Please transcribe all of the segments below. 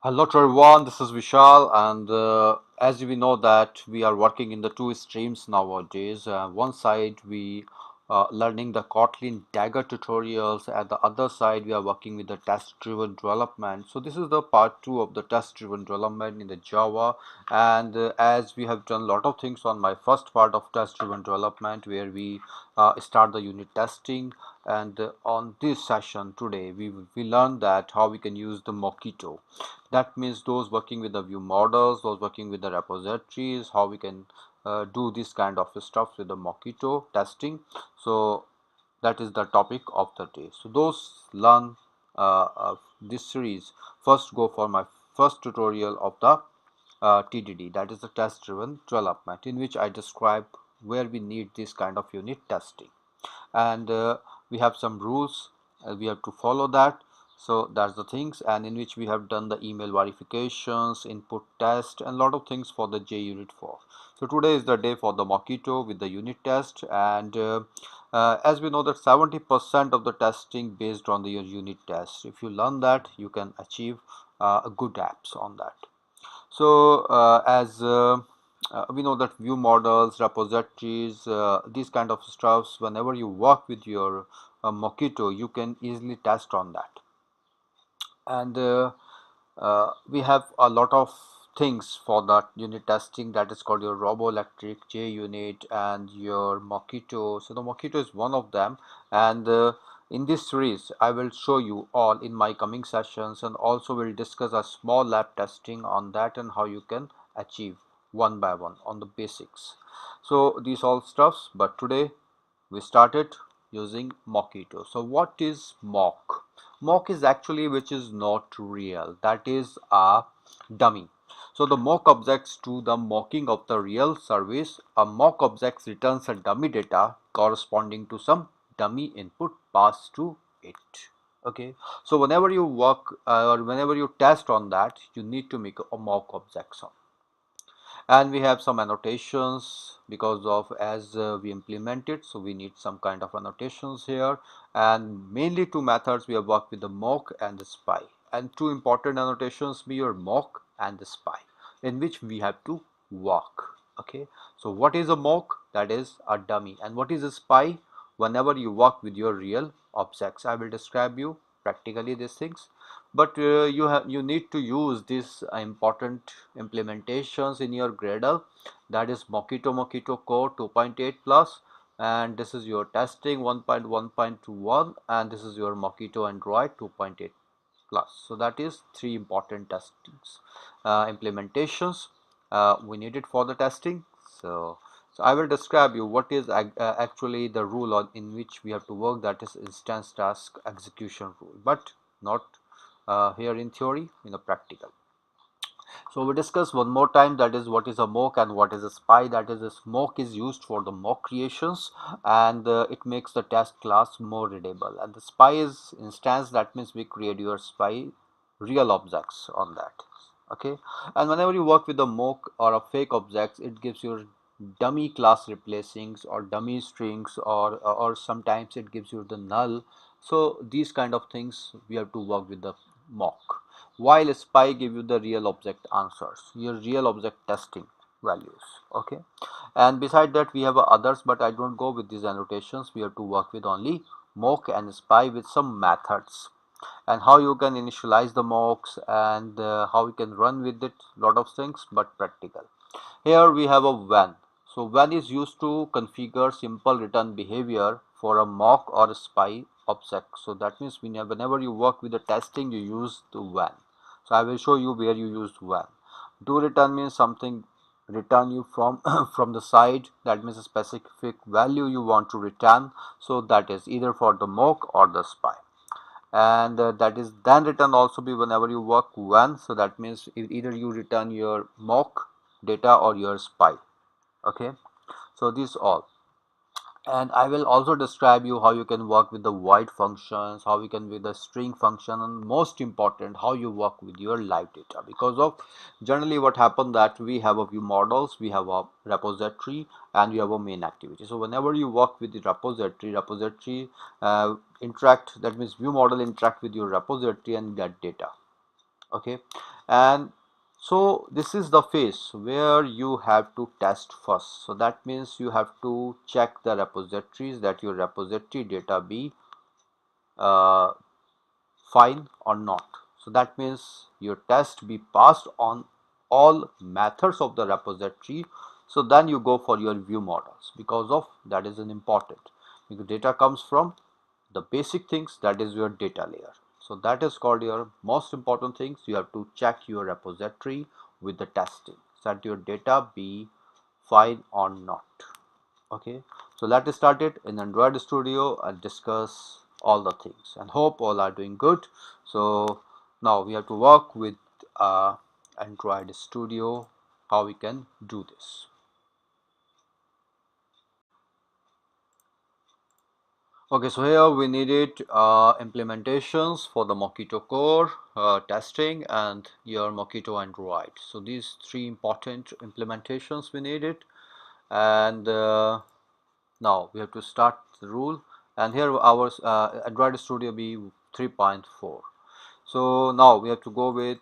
Hello to everyone, this is Vishal, and as we know that we are working in the two streams nowadays. One side we learning the Kotlin Dagger tutorials, and the other side we are working with the test-driven development. So this is the part two of the test-driven development in the Java, and as we have done a lot of things on my first part of test-driven development, where we start the unit testing, and on this session today we learn that how we can use the Mockito. That means those working with the view models, those working with the repositories, how we can do this kind of stuff with the Mockito testing. So that is the topic of the day. So those learn this series first go for my first tutorial of the TDD, that is the test driven development, in which I describe where we need this kind of unit testing, and we have some rules we have to follow that. So that's the things, and in which we have done the email verifications, input test, and a lot of things for the JUnit 4. So today is the day for the Mockito with the unit test, and as we know that 70% of the testing based on the your unit test. If you learn that, you can achieve good apps on that. So as we know that view models, repositories, these kind of stuffs, whenever you work with your Mockito, you can easily test on that. And we have a lot of things for that unit testing, that is called your RoboElectric, JUnit, and your Mockito. So the Mockito is one of them, and in this series I will show you all in my coming sessions, and also will discuss a small lab testing on that and how you can achieve one by one on the basics. So these all stuffs, but today we started using Mockito. So what is mock? Mock is actually which is not real, that is a dummy. So the mock objects to the mocking of the real service, a mock object returns a dummy data corresponding to some dummy input passed to it. Okay, so whenever you work or whenever you test on that, you need to make a mock object. And we have some annotations because of as we implement it, so we need some kind of annotations here, and mainly two methods we have worked with, the mock and the spy, and two important annotations be your mock and the spy, in which we have to work. Okay, so what is a mock? That is a dummy. And what is a spy? Whenever you work with your real objects, I will describe you practically these things, but you need to use these important implementations in your Gradle, that is Mockito Core 2.8 plus, and this is your testing 1.1.21, and this is your Mockito Android 2.8 plus. So that is three important testings implementations we needed for the testing. So I will describe you what is actually the rule in which we have to work, that is instance task execution rule, but not here in theory, in a practical. So we discuss one more time, that is what is a mock and what is a spy. That is, a mock is used for the mock creations, and it makes the test class more readable, and the spy is instance, that means we create your spy real objects on that. Okay, and whenever you work with a mock or a fake objects, it gives you dummy class replacings or dummy strings, or sometimes it gives you the null. So these kind of things we have to work with the mock, while spy give you the real object answers, your real object testing values. Okay, and beside that we have others, but I don't go with these annotations. We have to work with only mock and spy with some methods, and how you can initialize the mocks, and how you can run with it, lot of things, but practical. Here we have a when. So when is used to configure simple return behavior for a mock or a spy object. So that means whenever you work with the testing, you use the when. So I will show you where you use when. Do return means something return you from from the side, that means a specific value you want to return. So that is either for the mock or the spy, and that is then return also be whenever you work when. So that means either you return your mock data or your spy. Okay, so this all, and I will also describe you how you can work with the void functions, how you can with the string function, and most important, how you work with your live data. Because of generally what happened that we have a few models, we have a repository, and we have a main activity. So whenever you work with the repository interact, that means view model interact with your repository and get data. Okay, and so this is the phase where you have to test first. So that means you have to check the repositories, that your repository data be uh, fine or not. So that means your test be passed on all methods of the repository. So then you go for your view models, because of that is an important, because data comes from the basic things, that is your data layer. So that is called your most important things. You have to check your repository with the testing, so that your data be fine or not. Okay, so let's start it in Android Studio and discuss all the things, and hope all are doing good. So now we have to work with Android Studio, how we can do this. Okay, so here we needed implementations for the Mockito core, testing, and your Mockito Android. So these three important implementations we needed, and now we have to start the rule. And here our Android Studio be 3.4. So now we have to go with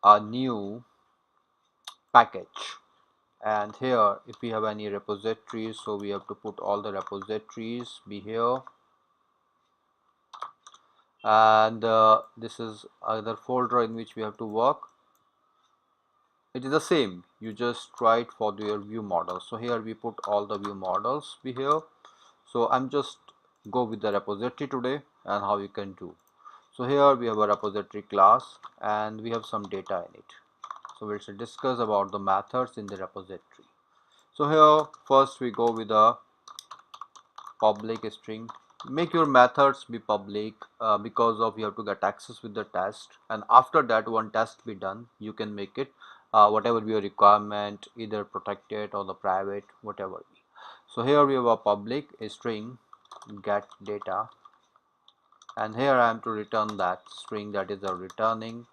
a new package. And here, if we have any repositories, so we have to put all the repositories be here. And this is other folder in which we have to work. It is the same, you just try it for your view model. So here we put all the view models be here. So I'm just go with the repository today and how you can do. So here we have a repository class and we have some data in it. So we'll discuss about the methods in the repository. So here first we go with a public string. Make your methods be public because of you have to get access with the test, and after that one test be done you can make it whatever be your requirement, either protected or the private, whatever be. So here we have a public string get data, and here I am to return that string, that is a returning.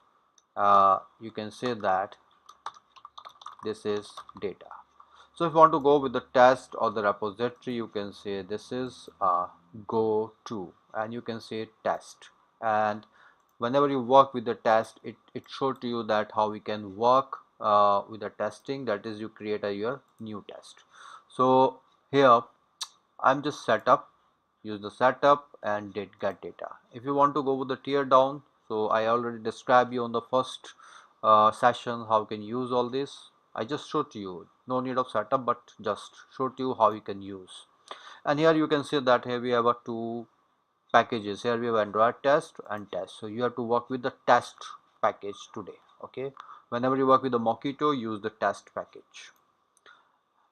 You can say that this is data. So if you want to go with the test or the repository, you can say this is go to, and you can say test. And whenever you work with the test, it shows to you that how we can work with the testing, that is you create your new test. So here I'm just setup, use the setup and get data. If you want to go with the tear down, so I already described you on the first session how you can use all this. I just showed you, no need of setup, but just showed you how you can use. And here you can see that here we have a two packages. Here we have Android test and test. So you have to work with the test package today. Okay, whenever you work with the Mockito, use the test package.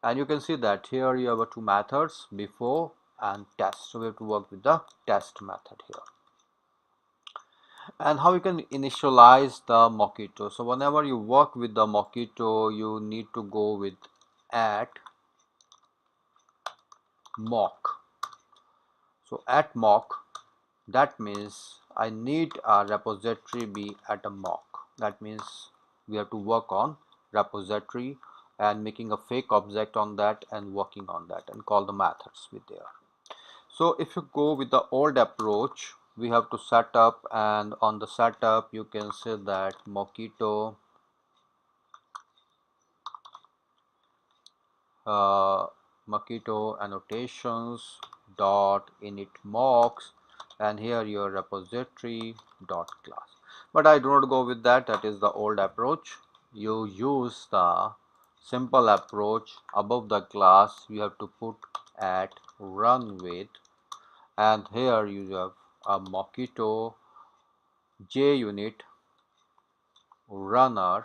And you can see that here you have two methods, before and test. So we have to work with the test method here. And how you can initialize the Mockito. So whenever you work with the Mockito, you need to go with at mock. So at mock, that means I need a repository be at a mock. That means we have to work on repository and making a fake object on that and working on that and call the methods with there. So if you go with the old approach, we have to set up, and on the setup you can say that Mockito uh, Mockito annotations dot init mocks, and here your repository dot class. But I do not go with that. That is the old approach. You use the simple approach. Above the class you have to put at run with, and here you have a Mockito JUnit runner,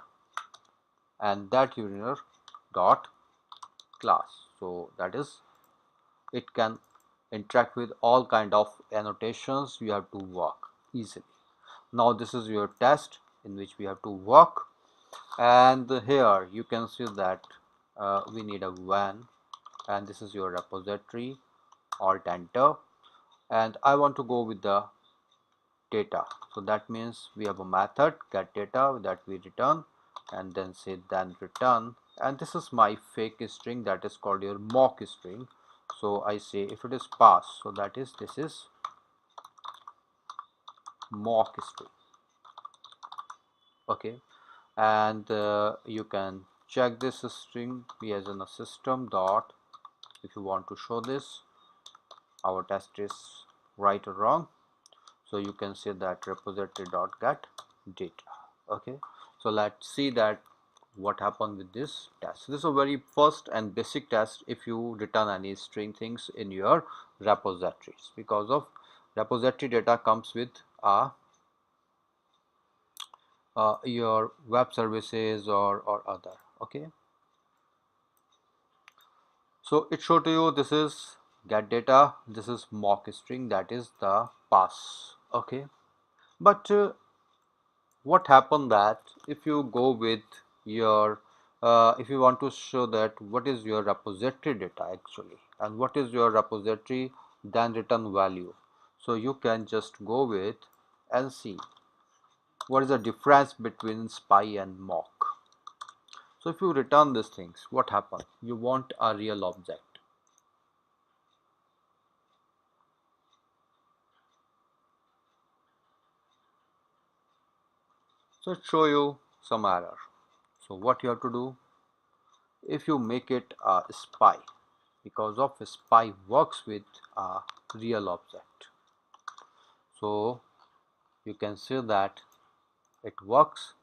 and that runner dot class. So that is, it can interact with all kind of annotations. You have to work easily. Now this is your test in which we have to work, and here you can see that we need a when, and this is your repository, alt enter, and I want to go with the data. So that means we have a method get data that we return, and then say then return, and this is my fake string, that is called your mock string. So I say if it is pass, so that is this is mock string. okay, and you can check this string be as in a system dot. If you want to show this our test is right or wrong, so you can say that repository dot get data. Okay, so let's see that what happened with this test. This is a very first and basic test if you return any string things in your repositories, because of repository data comes with your web services or other. Okay, so it show to you this is get data, this is mock string, that is the pass. Okay, but what happened that if you go with your if you want to show that what is your repository data actually and what is your repository then return value, so you can just go with and see what is the difference between spy and mock. So if you return these things, what happen? You want a real object. So it show you some error. So what you have to do, if you make it a spy, because of spy works with a real object, so you can say that it works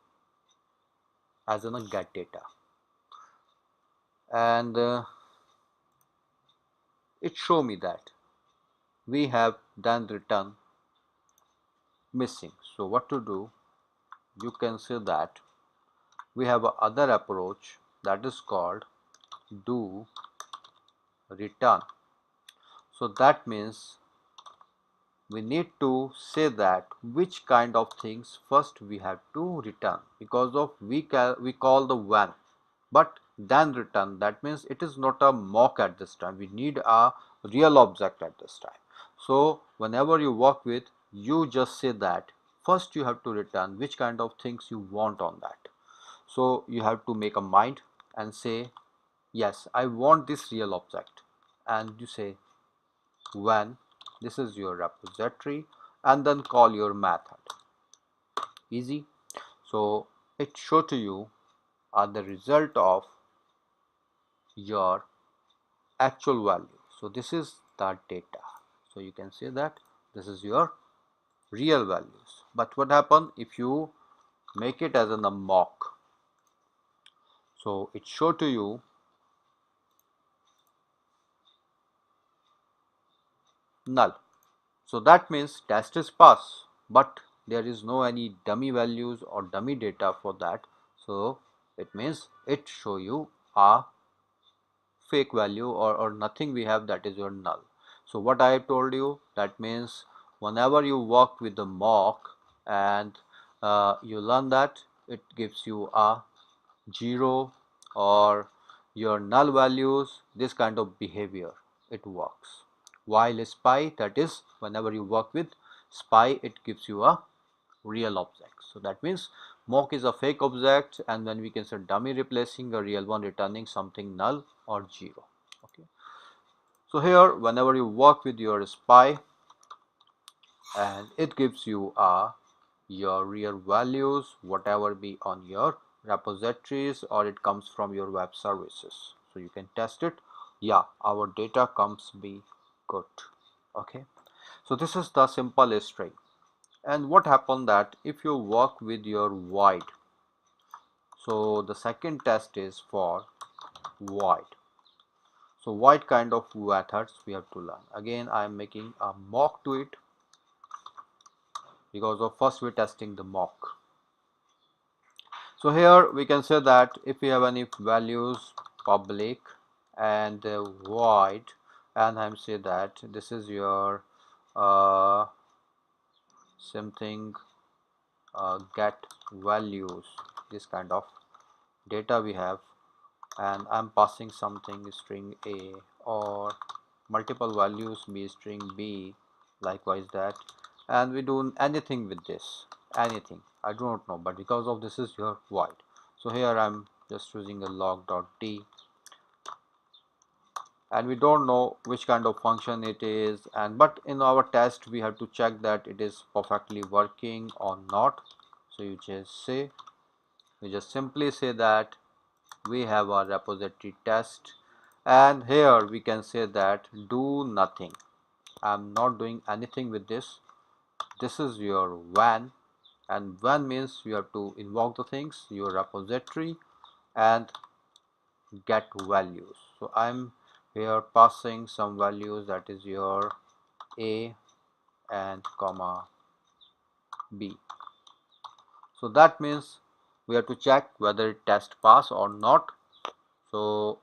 as in a get data, and it show me that we have then return missing. So what to do, you can say that we have a other approach that is called do return. So that means we need to say that which kind of things first we have to return, because of we call the when but then return, that means it is not a mock at this time, we need a real object at this time. So whenever you work with, you just say that first you have to return which kind of things you want on that. So you have to make a mind and say yes, I want this real object, and you say when this is your repository and then call your method. Easy. So it show to you are the result of your actual value. So this is the data. So you can say that this is your real values. But what happen if you make it as a mock? So it show to you null. So that means test is pass, but there is no any dummy values or dummy data for that. So it means it show you a fake value or nothing we have, that is your null. So what I have told you, that means whenever you work with the mock and you learn that it gives you a 0 or your null values, this kind of behavior it works. While spy, that is whenever you work with spy, it gives you a real object. So that means mock is a fake object, and then we can say dummy replacing a real one, returning something null or 0. Okay, so here whenever you work with your spy and it gives you your real values whatever be on your repositories, or it comes from your web services, so you can test it. Yeah, our data comes be good. Okay, so this is the simple string. And what happened that if you work with your void, so the second test is for void. So void kind of methods we have to learn. Again I am making a mock to it, because of first we're testing the mock. So here we can say that if we have any values public and void, and I'm say that this is your something get values, this kind of data we have, and I'm passing something string A or multiple values B string B, likewise that, and we do anything with this, anything I do not know, but because of this is your void. So here I'm just using a log.d, and we don't know which kind of function it is, and but in our test we have to check that it is perfectly working or not. So you just say We just simply say that we have our repository test, and here we can say that do nothing. I'm not doing anything with this. This is your van, and van means you have to invoke the things, your repository, and get values. So I'm here passing some values, that is your a and comma b. So that means we have to check whether it test pass or not. So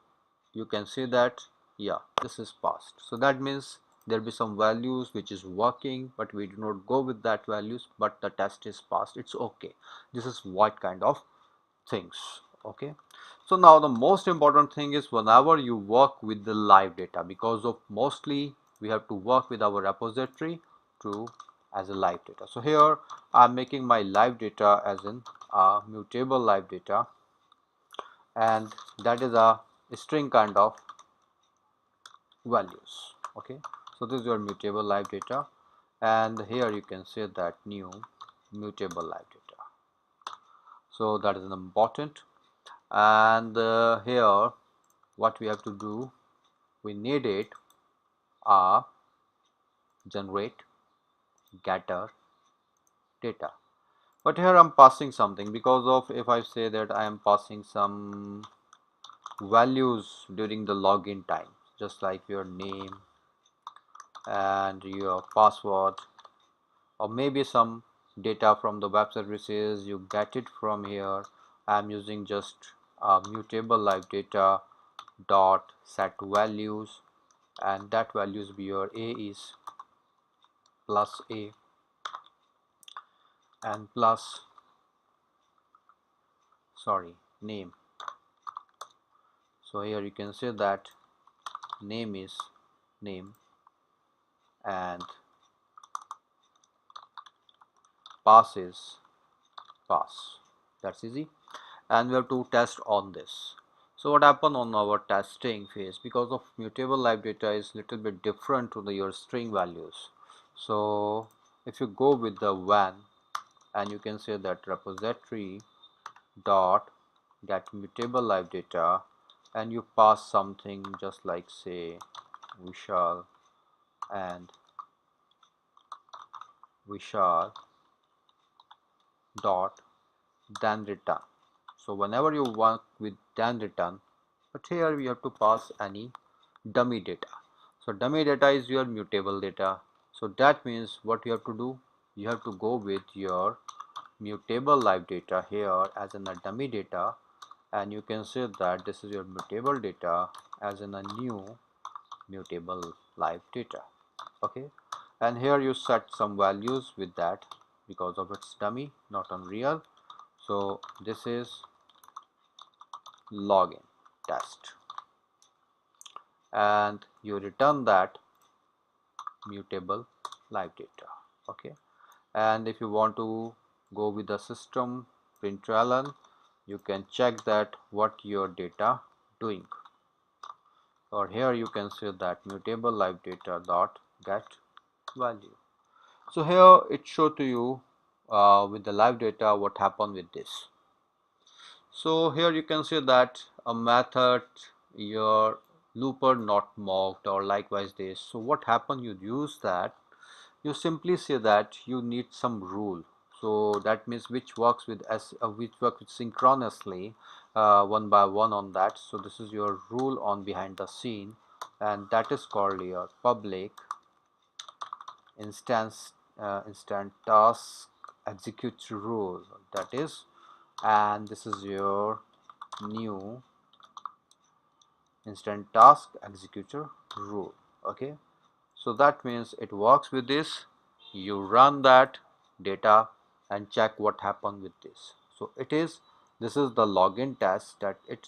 you can see that yeah, this is passed. So that means there will be some values which is working, but we do not go with that values, but the test is passed. It's okay. This is what kind of things. Okay. So now the most important thing is whenever you work with the live data, because of mostly we have to work with our repository to as a live data. So here I'm making my live data as in a mutable live data, and that is a string kind of values. Okay, so this is your mutable live data, and here you can say that new mutable live data. So that is important. And here what we have to do, we need it a generate getter data. But here I'm passing something, because of if I say that I am passing some values during the login time, just like your name and your password, or maybe some data from the web services, you get it from here. I'm using just mutable live data dot set values, and that values be your a is plus a and plus name. So here you can say that name is name and pass is pass. That's easy. And we have to test on this. So what happened on our testing phase, because of mutable live data is little bit different to your string values. So if you go with the van, and you can say that repository dot get mutable live data, and you pass something just like say Vishal and Vishal dot then return. So whenever you work with then return, but here we have to pass any dummy data. So dummy data is your mutable data. So that means what you have to do, you have to go with your mutable live data here as in a dummy data, and you can say that this is your mutable data as in a new mutable live data. Okay, and here you set some values with that because of its dummy, not unreal. So this is login test, and you return that mutable live data. Okay, and if you want to go with the system println, you can check that what your data doing, or here you can say that mutable live data dot get value. So here it show to you with the live data what happened with this. So here you can see that a method your looper not mocked, or likewise this. So what happened, you use that, you simply say that you need some rule. So that means which works with synchronously one by one on that. So this is your rule on behind the scene, and that is called your public instant task execute rule, that is, and this is your new instant task executor rule. Okay, so that means it works with this. You run that data and check what happened with this. So it is, this is the login test that it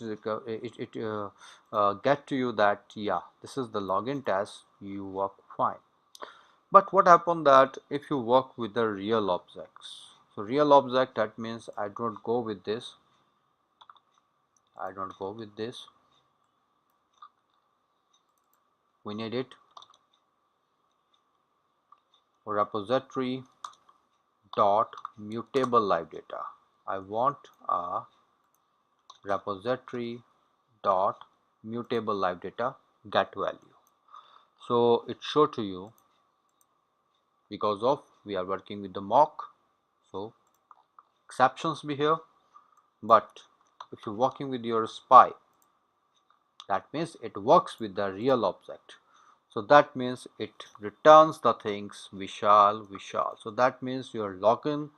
get to you that yeah, this is the login test, you work fine. But what happened that if you work with the real objects, so real object, that means I don't go with this, I don't go with this, we need it repository dot mutable live data. I want a repository dot mutable live data get value. So it show to you because of we are working with the mock, so exceptions be here. But if you're working with your spy, that means it works with the real object. So that means it returns the things Vishal. So that means your login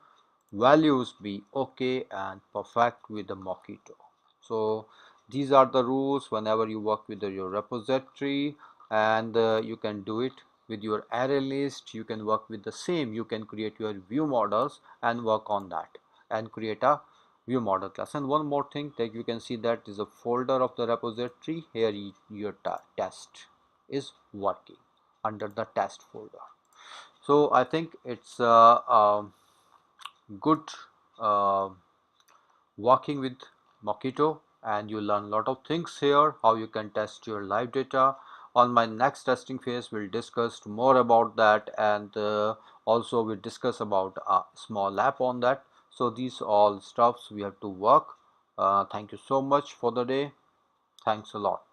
values be okay and perfect with the Mockito. So these are the rules whenever you work with your repository, and you can do it with your array list. You can work with the same, you can create your view models and work on that and create a view model class. And one more thing that you can see, that is a folder of the repository. Here your test is working under the test folder. So I think it's good uh, working with Mockito, and you learn a lot of things here, how you can test your live data. On my next testing phase, we'll discuss more about that, and also we'll discuss about a small app on that. So these all stuffs we have to work. Thank you so much for the day. Thanks a lot.